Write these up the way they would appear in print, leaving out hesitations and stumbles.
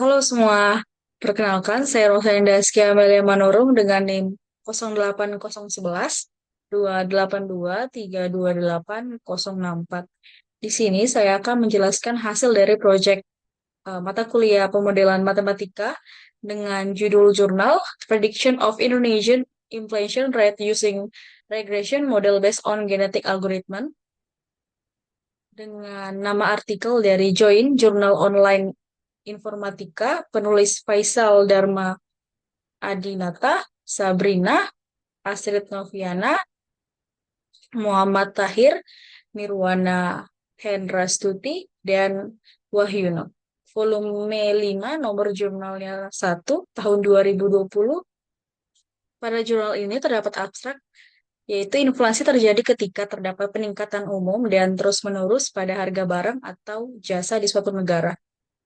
Halo semua, perkenalkan saya Rosalinda Askia Amelia Manurung dengan NIM 080111 282 328 064. Di sini saya akan menjelaskan hasil dari proyek mata kuliah pemodelan matematika dengan judul jurnal Prediction of Indonesian Inflation Rate Using Regression Model Based on Genetic Algorithm dengan nama artikel dari Join Jurnal Online Informatika, penulis Faisal Dharma Adinata, Sabrina, Astrid Noviana, Muhammad Tahir, Nirwana Hendrastuti, dan Wahyuno. Volume 5, nomor jurnalnya 1, tahun 2020. Pada jurnal ini terdapat abstrak, yaitu inflasi terjadi ketika terdapat peningkatan umum dan terus-menerus pada harga barang atau jasa di suatu negara.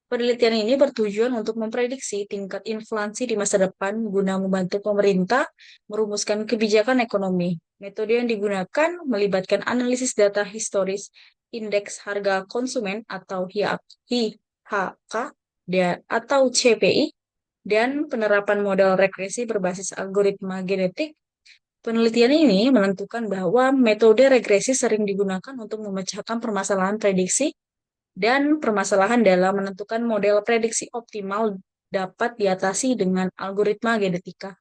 Penelitian ini bertujuan untuk memprediksi tingkat inflasi di masa depan guna membantu pemerintah merumuskan kebijakan ekonomi. Metode yang digunakan melibatkan analisis data historis, indeks harga konsumen atau IHK atau CPI, dan penerapan modal regresi berbasis algoritma genetik. Penelitian ini menentukan bahwa metode regresi sering digunakan untuk memecahkan permasalahan prediksi dan permasalahan dalam menentukan model prediksi optimal dapat diatasi dengan algoritma genetika.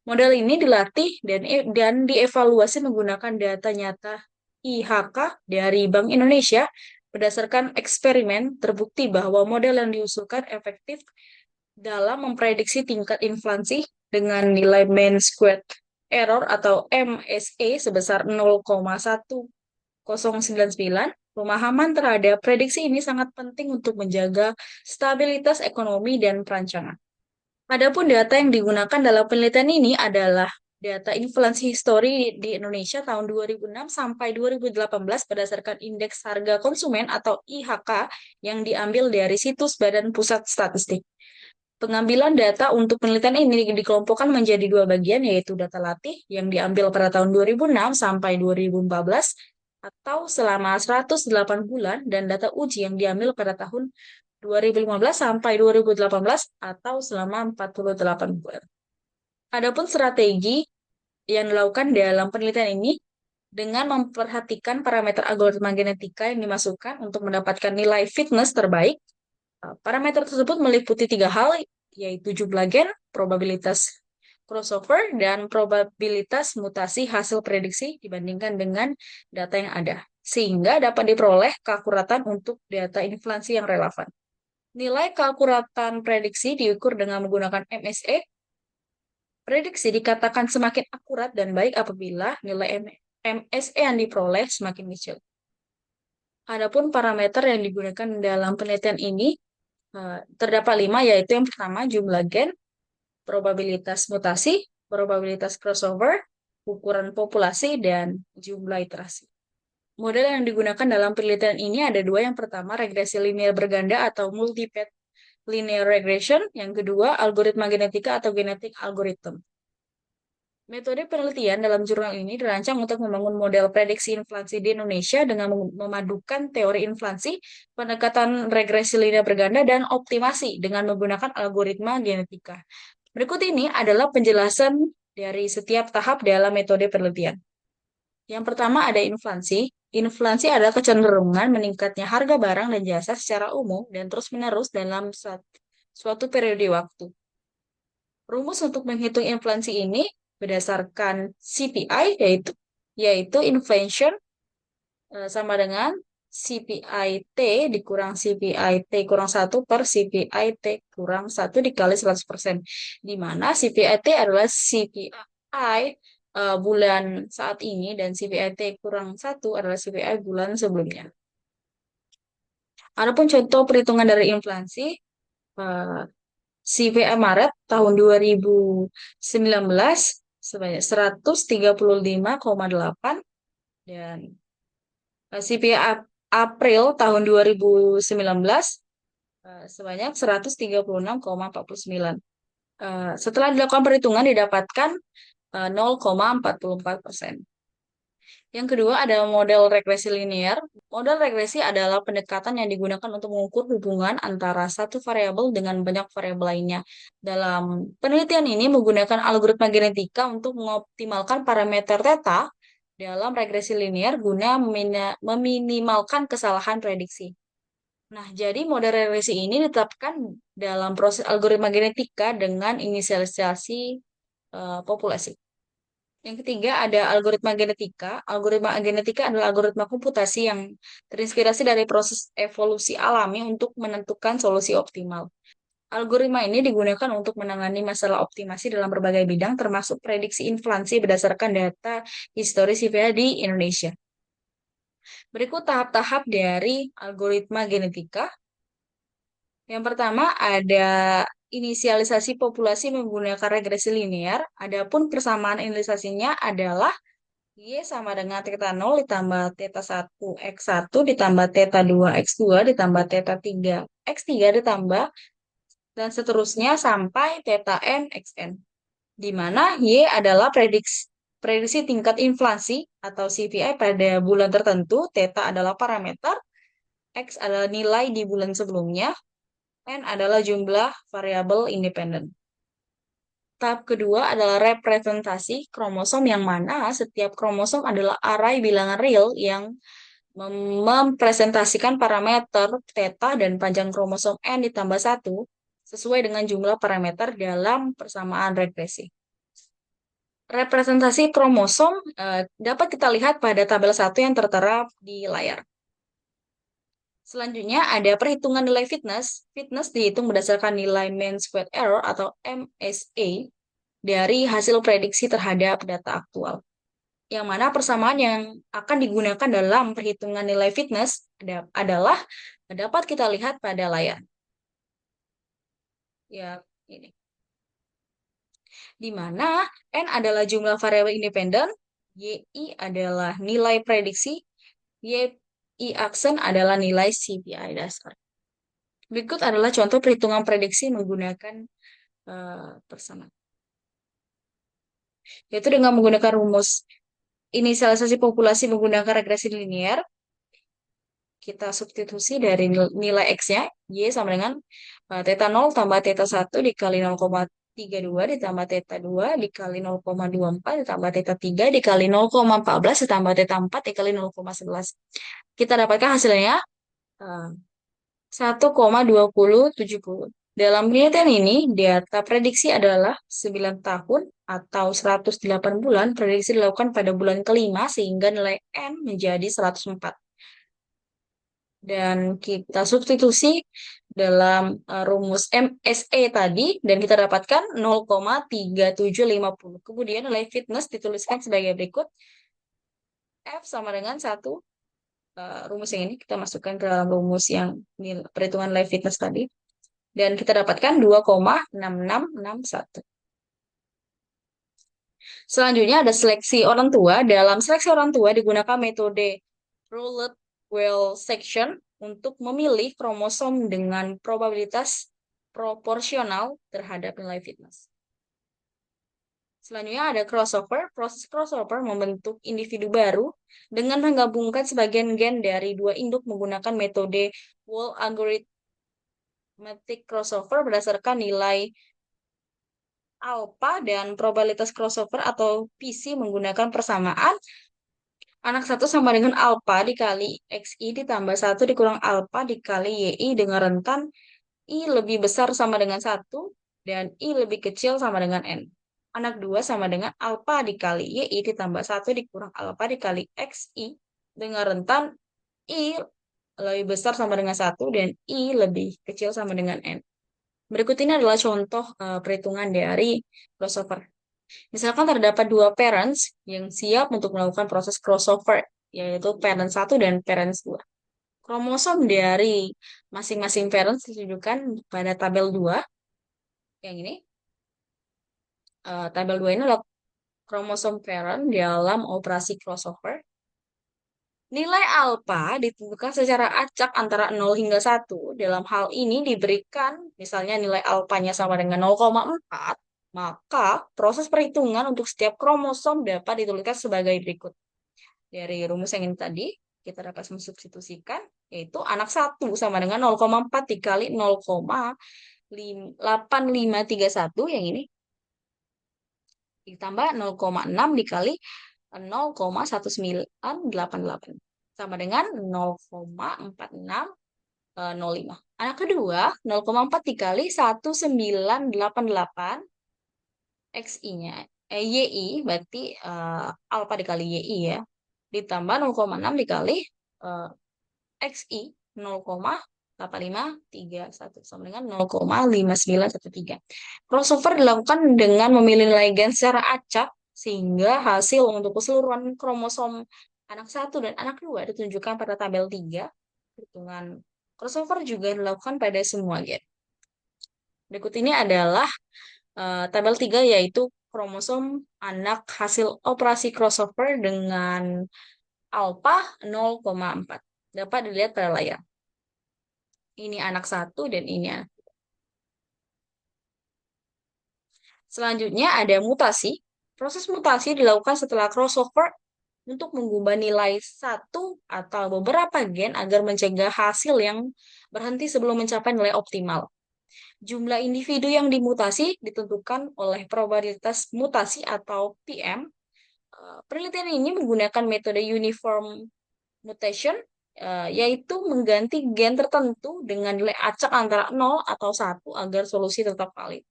Model ini dilatih dan dievaluasi menggunakan data nyata IHK dari Bank Indonesia. Berdasarkan eksperimen, terbukti bahwa model yang diusulkan efektif dalam memprediksi tingkat inflasi dengan nilai mean squared error atau MSE sebesar 0,1099. Pemahaman terhadap prediksi ini sangat penting untuk menjaga stabilitas ekonomi dan perancangan. Adapun data yang digunakan dalam penelitian ini adalah data inflasi histori di Indonesia tahun 2006 sampai 2018 berdasarkan Indeks Harga Konsumen atau IHK yang diambil dari situs Badan Pusat Statistik. Pengambilan data untuk penelitian ini dikelompokkan menjadi dua bagian, yaitu data latih yang diambil pada tahun 2006 sampai 2014 atau selama 108 bulan, dan data uji yang diambil pada tahun 2015 sampai 2018 atau selama 48 bulan. Adapun strategi yang dilakukan dalam penelitian ini dengan memperhatikan parameter algoritma genetika yang dimasukkan untuk mendapatkan nilai fitness terbaik. Parameter tersebut meliputi tiga hal, yaitu jumlah gen, probabilitas crossover, dan probabilitas mutasi hasil prediksi dibandingkan dengan data yang ada, sehingga dapat diperoleh keakuratan untuk data inflasi yang relevan. Nilai keakuratan prediksi diukur dengan menggunakan MSE. Prediksi dikatakan semakin akurat dan baik apabila nilai MSE yang diperoleh semakin kecil. Adapun parameter yang digunakan dalam penelitian ini terdapat 5, yaitu yang pertama jumlah gen, probabilitas mutasi, probabilitas crossover, ukuran populasi, dan jumlah iterasi. Model yang digunakan dalam penelitian ini ada dua. Yang pertama, regresi linear berganda atau multi-path linear regression. Yang kedua, algoritma genetika atau genetic algorithm. Metode penelitian dalam jurnal ini dirancang untuk membangun model prediksi inflasi di Indonesia dengan memadukan teori inflasi, pendekatan regresi linear berganda, dan optimasi dengan menggunakan algoritma genetika. Berikut ini adalah penjelasan dari setiap tahap dalam metode penelitian. Yang pertama ada inflasi. Inflasi adalah kecenderungan meningkatnya harga barang dan jasa secara umum dan terus-menerus dalam suatu periode waktu. Rumus untuk menghitung inflasi ini berdasarkan CPI, yaitu inflation sama dengan CPI T dikurang CPI T kurang 1 per CPI T kurang 1 dikali 100%, di mana CPI T adalah CPI bulan saat ini dan CPI T kurang 1 adalah CPI bulan sebelumnya. Adapun contoh perhitungan dari inflasi, uh, CPI Maret tahun 2019 sebanyak 135,8, dan CPI April tahun 2019 sebanyak 136,49. Setelah dilakukan perhitungan didapatkan 0,44%. Yang kedua ada model regresi linear. Model regresi adalah pendekatan yang digunakan untuk mengukur hubungan antara satu variabel dengan banyak variabel lainnya. Dalam penelitian ini menggunakan algoritma genetika untuk mengoptimalkan parameter theta dalam regresi linear guna meminimalkan kesalahan prediksi. Nah, jadi model regresi ini ditetapkan dalam proses algoritma genetika dengan inisialisasi populasi. Yang ketiga ada algoritma genetika. Algoritma genetika adalah algoritma komputasi yang terinspirasi dari proses evolusi alami untuk menentukan solusi optimal. Algoritma ini digunakan untuk menangani masalah optimasi dalam berbagai bidang, termasuk prediksi inflasi berdasarkan data historis CPA di Indonesia. Berikut tahap-tahap dari algoritma genetika. Yang pertama ada inisialisasi populasi menggunakan regresi linear. Adapun persamaan inisialisasinya adalah Y sama dengan theta 0 ditambah theta 1 X1 ditambah theta 2 X2 ditambah theta 3 X3 ditambah dan seterusnya sampai theta N Xn. Di mana Y adalah prediksi tingkat inflasi atau CPI pada bulan tertentu, theta adalah parameter, X adalah nilai di bulan sebelumnya, N adalah jumlah variabel independen. Tahap kedua adalah representasi kromosom yang mana setiap kromosom adalah array bilangan real yang mempresentasikan parameter theta dan panjang kromosom N ditambah 1 sesuai dengan jumlah parameter dalam persamaan regresi. Representasi kromosom dapat kita lihat pada tabel 1 yang tertera di layar. Selanjutnya ada perhitungan nilai fitness. Fitness dihitung berdasarkan nilai mean squared error atau MSA dari hasil prediksi terhadap data aktual. Yang mana persamaan yang akan digunakan dalam perhitungan nilai fitness adalah dapat kita lihat pada layar. Ya, ini. Di mana N adalah jumlah variabel independen, YI adalah nilai prediksi, YI aksen adalah nilai CPI dasar. Berikut adalah contoh perhitungan prediksi menggunakan persamaan. Yaitu dengan menggunakan rumus inisialisasi populasi menggunakan regresi linear, kita substitusi dari nilai X-nya, Y sama dengan theta 0 tambah theta 1 dikali 0,32 ditambah theta 2 dikali 0,24 ditambah theta 3 dikali 0,14 ditambah theta 4 dikali 0,11. Kita dapatkan hasilnya 1,2070. Dalam penelitian ini, data prediksi adalah 9 tahun atau 108 bulan. Prediksi dilakukan pada bulan kelima sehingga nilai N menjadi 104. Dan kita substitusi dalam rumus MSE tadi dan kita dapatkan 0,3750. Kemudian nilai fitness dituliskan sebagai berikut. F sama dengan 1. Rumus yang ini kita masukkan ke dalam rumus yang perhitungan nilai fitness tadi. Dan kita dapatkan 2,6661. Selanjutnya ada seleksi orang tua. Dalam seleksi orang tua digunakan metode Rowland Well section untuk memilih kromosom dengan probabilitas proporsional terhadap nilai fitness. Selanjutnya ada crossover. Proses crossover membentuk individu baru dengan menggabungkan sebagian gen dari dua induk menggunakan metode Wall algorithmic crossover berdasarkan nilai alpha dan probabilitas crossover atau PC menggunakan persamaan anak 1 sama dengan alpha dikali XI ditambah 1 dikurang alpha dikali YI dengan rentan I lebih besar sama dengan 1 dan I lebih kecil sama dengan N. Anak 2 sama dengan alpha dikali YI ditambah 1 dikurang alpha dikali XI dengan rentan I lebih besar sama dengan 1 dan I lebih kecil sama dengan N. Berikut ini adalah contoh perhitungan dari crossover. Misalkan terdapat dua parents yang siap untuk melakukan proses crossover, yaitu parent 1 dan parents 2. Kromosom dari masing-masing parents ditunjukkan pada tabel 2. Yang ini. Tabel 2 ini adalah kromosom parent dalam operasi crossover. Nilai alpha ditentukan secara acak antara 0 hingga 1. Dalam hal ini diberikan misalnya nilai alfanya sama dengan 0,4, maka proses perhitungan untuk setiap kromosom dapat dituliskan sebagai berikut. dari rumus yang ini tadi, kita dapat mensubstitusikan, yaitu anak satu sama dengan 0,4 dikali 0,8531 yang ini, ditambah 0,6 dikali 0,1988 sama dengan 0,4605. Anak kedua, 0,4 dikali 1988 XI-nya, YI, berarti alfa dikali YI ya, ditambah 0,6 dikali eh, XI 0,8531 sama dengan 0,5913. Crossover dilakukan dengan memilih nilai gen secara acak sehingga hasil untuk keseluruhan kromosom anak satu dan anak dua ditunjukkan pada tabel 3. Hitungan crossover juga dilakukan pada semua gen. Berikut ini adalah tabel 3 yaitu kromosom anak hasil operasi crossover dengan alfa 0,4. Dapat dilihat pada layar. Ini anak satu dan ini anak. Selanjutnya ada mutasi. Proses mutasi dilakukan setelah crossover untuk mengubah nilai satu atau beberapa gen agar mencegah hasil yang berhenti sebelum mencapai nilai optimal. Jumlah individu yang dimutasi ditentukan oleh probabilitas mutasi atau PM. Penelitian ini menggunakan metode uniform mutation, yaitu mengganti gen tertentu dengan nilai acak antara 0 atau 1 agar solusi tetap valid.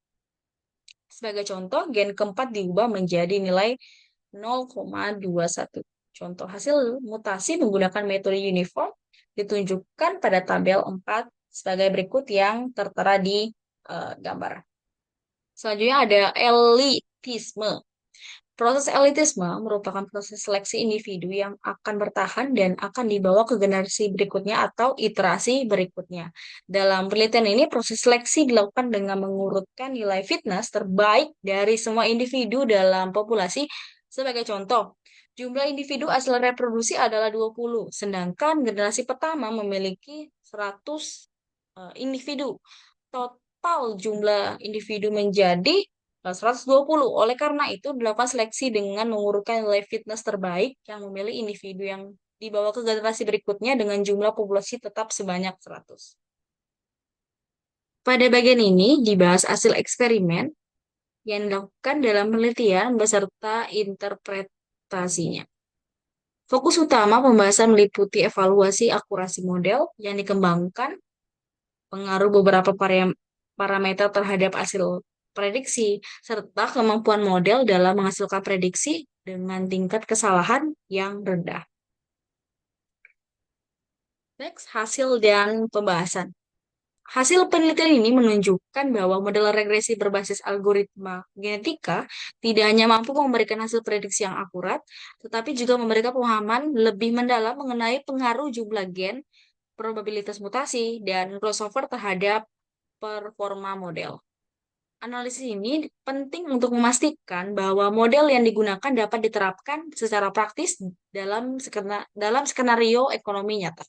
Sebagai contoh, gen keempat diubah menjadi nilai 0,21. Contoh hasil mutasi menggunakan metode uniform ditunjukkan pada tabel 4 sebagai berikut yang tertera di gambar. Selanjutnya ada elitisme. Proses elitisme merupakan proses seleksi individu yang akan bertahan dan akan dibawa ke generasi berikutnya atau iterasi berikutnya. Dalam penelitian ini, proses seleksi dilakukan dengan mengurutkan nilai fitness terbaik dari semua individu dalam populasi. Sebagai contoh, jumlah individu hasil reproduksi adalah 20, sedangkan generasi pertama memiliki 100 individu. Total jumlah individu menjadi 120. Oleh karena itu, dilakukan seleksi dengan mengurutkan nilai fitness terbaik yang memilih individu yang dibawa ke generasi berikutnya dengan jumlah populasi tetap sebanyak 100. Pada bagian ini dibahas hasil eksperimen yang dilakukan dalam penelitian beserta interpretasinya. Fokus utama pembahasan meliputi evaluasi akurasi model yang dikembangkan, pengaruh beberapa parameter terhadap hasil prediksi, serta kemampuan model dalam menghasilkan prediksi dengan tingkat kesalahan yang rendah. Next, hasil dan pembahasan. Hasil penelitian ini menunjukkan bahwa model regresi berbasis algoritma genetika tidak hanya mampu memberikan hasil prediksi yang akurat, tetapi juga memberikan pemahaman lebih mendalam mengenai pengaruh jumlah gen, probabilitas mutasi, dan crossover terhadap performa model. Analisis ini penting untuk memastikan bahwa model yang digunakan dapat diterapkan secara praktis dalam skenario ekonomi nyata.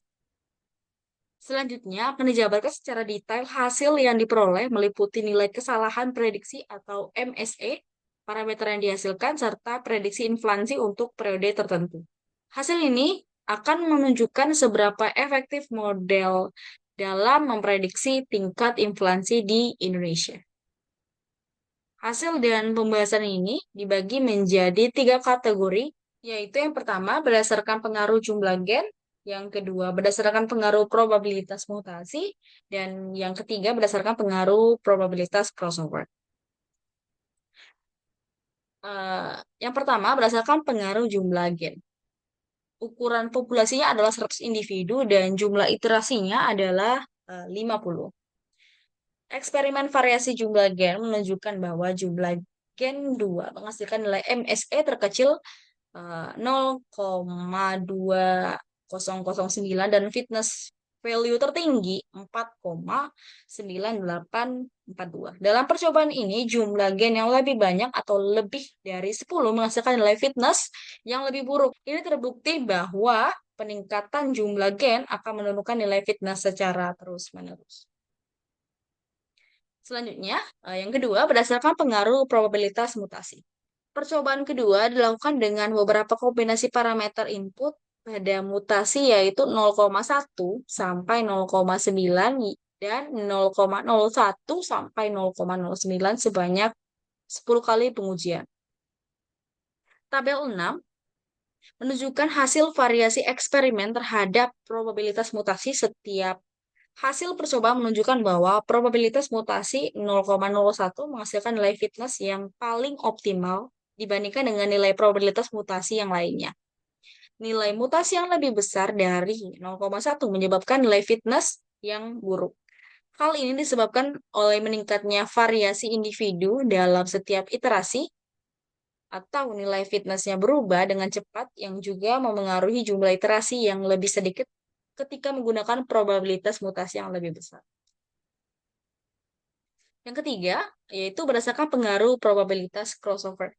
Selanjutnya akan dijabarkan secara detail hasil yang diperoleh meliputi nilai kesalahan prediksi atau MSE, parameter yang dihasilkan, serta prediksi inflasi untuk periode tertentu. Hasil ini akan menunjukkan seberapa efektif model dalam memprediksi tingkat inflasi di Indonesia. Hasil dan pembahasan ini dibagi menjadi 3 kategori, yaitu yang pertama berdasarkan pengaruh jumlah gen, yang kedua berdasarkan pengaruh probabilitas mutasi, dan yang ketiga berdasarkan pengaruh probabilitas crossover. Yang pertama berdasarkan pengaruh jumlah gen. Ukuran populasinya adalah 100 individu dan jumlah iterasinya adalah 50. Eksperimen variasi jumlah gen menunjukkan bahwa jumlah gen 2 menghasilkan nilai MSE terkecil 0,2009 dan fitness value tertinggi 4,9842. Dalam percobaan ini, jumlah gen yang lebih banyak atau lebih dari 10 menghasilkan nilai fitness yang lebih buruk. Ini terbukti bahwa peningkatan jumlah gen akan menurunkan nilai fitness secara terus-menerus. Selanjutnya, yang kedua berdasarkan pengaruh probabilitas mutasi. Percobaan kedua dilakukan dengan beberapa kombinasi parameter input pada mutasi yaitu 0,1 sampai 0,9 dan 0,01 sampai 0,09 sebanyak 10 kali pengujian. Tabel 6 menunjukkan hasil variasi eksperimen terhadap probabilitas mutasi setiap hasil percobaan menunjukkan bahwa probabilitas mutasi 0,01 menghasilkan nilai fitness yang paling optimal dibandingkan dengan nilai probabilitas mutasi yang lainnya. Nilai mutasi yang lebih besar dari 0,1 menyebabkan nilai fitness yang buruk. Hal ini disebabkan oleh meningkatnya variasi individu dalam setiap iterasi atau nilai fitnessnya berubah dengan cepat yang juga memengaruhi jumlah iterasi yang lebih sedikit ketika menggunakan probabilitas mutasi yang lebih besar. Yang ketiga, yaitu berdasarkan pengaruh probabilitas crossover.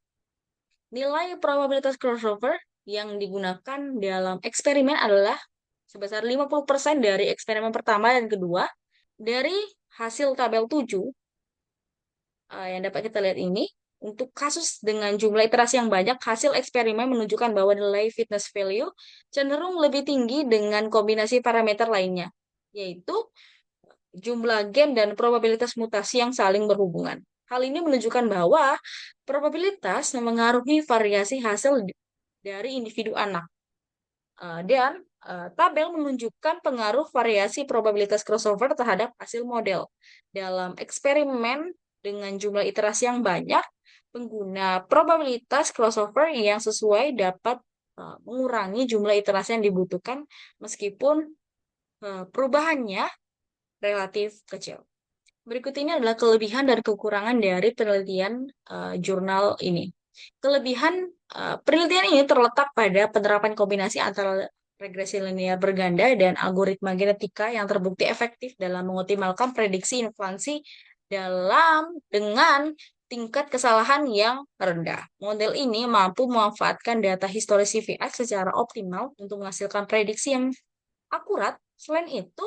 Nilai probabilitas crossover yang digunakan dalam eksperimen adalah sebesar 50% dari eksperimen pertama dan kedua. Dari hasil tabel 7 yang dapat kita lihat ini, untuk kasus dengan jumlah iterasi yang banyak, hasil eksperimen menunjukkan bahwa nilai fitness value cenderung lebih tinggi dengan kombinasi parameter lainnya, yaitu jumlah gen dan probabilitas mutasi yang saling berhubungan. Hal ini menunjukkan bahwa probabilitas memengaruhi variasi hasil dari individu anak. Dan tabel menunjukkan pengaruh variasi probabilitas crossover terhadap hasil model. Dalam eksperimen dengan jumlah iterasi yang banyak, pengguna probabilitas crossover yang sesuai dapat mengurangi jumlah iterasi yang dibutuhkan meskipun perubahannya relatif kecil. Berikut ini adalah kelebihan dan kekurangan dari penelitian jurnal ini. Kelebihan penelitian ini terletak pada penerapan kombinasi antara regresi linear berganda dan algoritma genetika yang terbukti efektif dalam mengoptimalkan prediksi inflasi dengan tingkat kesalahan yang rendah. Model ini mampu memanfaatkan data historis CVX secara optimal untuk menghasilkan prediksi yang akurat. Selain itu,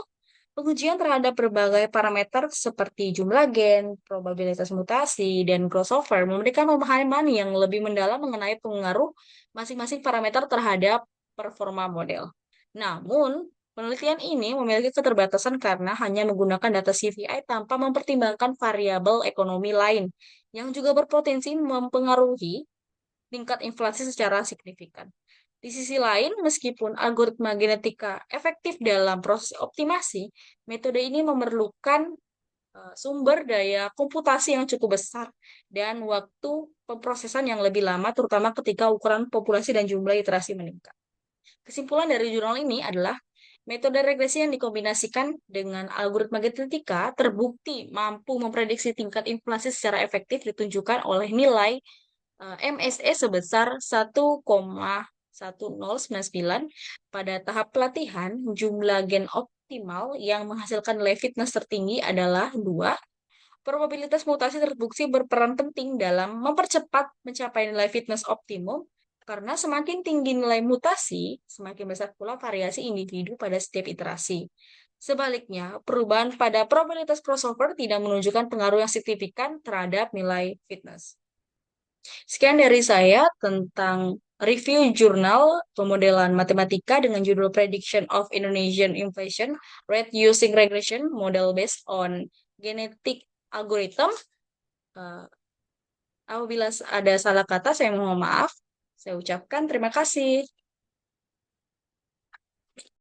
pengujian terhadap berbagai parameter seperti jumlah gen, probabilitas mutasi, dan crossover memberikan pemahaman yang lebih mendalam mengenai pengaruh masing-masing parameter terhadap performa model. Namun, penelitian ini memiliki keterbatasan karena hanya menggunakan data CVI tanpa mempertimbangkan variabel ekonomi lain yang juga berpotensi mempengaruhi tingkat inflasi secara signifikan. Di sisi lain, meskipun algoritma genetika efektif dalam proses optimasi, metode ini memerlukan sumber daya komputasi yang cukup besar dan waktu pemrosesan yang lebih lama, terutama ketika ukuran populasi dan jumlah iterasi meningkat. Kesimpulan dari jurnal ini adalah metode regresi yang dikombinasikan dengan algoritma genetika terbukti mampu memprediksi tingkat inflasi secara efektif ditunjukkan oleh nilai MSE sebesar 1,1099 pada tahap pelatihan. Jumlah gen optimal yang menghasilkan nilai fitness tertinggi adalah 2. Probabilitas mutasi terbukti berperan penting dalam mempercepat mencapai nilai fitness optimum karena semakin tinggi nilai mutasi, semakin besar pula variasi individu pada setiap iterasi. Sebaliknya, perubahan pada probabilitas crossover tidak menunjukkan pengaruh yang signifikan terhadap nilai fitness. Sekian dari saya tentang review jurnal pemodelan matematika dengan judul Prediction of Indonesian Inflation Rate Using Regression Model Based on Genetic Algorithm. Uh, Apabila ada salah kata, saya mohon maaf. Saya ucapkan terima kasih.